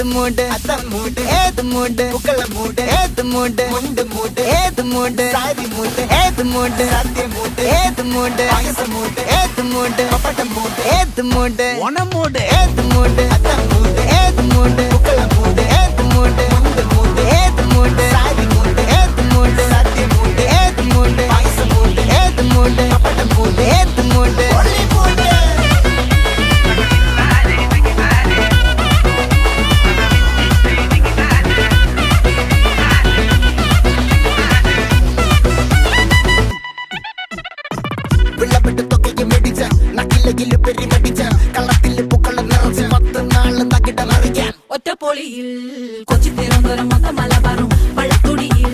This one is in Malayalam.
മൂട് അത്തം മൂട് ഏത് മൂട് പൂക്കള മൂട് ഏത് മൂട് മുണ്ട് മൂട് ഏത് മൂട് സാരി മൂട് ഏത് മൂട് സദ്യ മൂട് ഏത് മൂട് പായസ മൂട് ഏത് മൂട് പപ്പടം മൂട് ഏത് മൂട് ഓണം മൂട് ഏത് മൂട് അത്തം മൂട് ഏത് മൂട് പൂക്കള മൂട് ഏത് മൂട് മുണ്ട് മൂട് ഏത് മൂട് സാരി മൂട് ഏത് മൂട് സദ്യ മൂട് ഏത് മൂട് പായസ മൂട് ഏത് മൂട് പപ്പടം മൂട് ഏത് മൂട് ഒറ്റപ്പൊളിയിൽ കൊച്ചി തിരുവനന്തപുരം മൊത്തം മലബാറും വള്ളത്തുടിയിൽ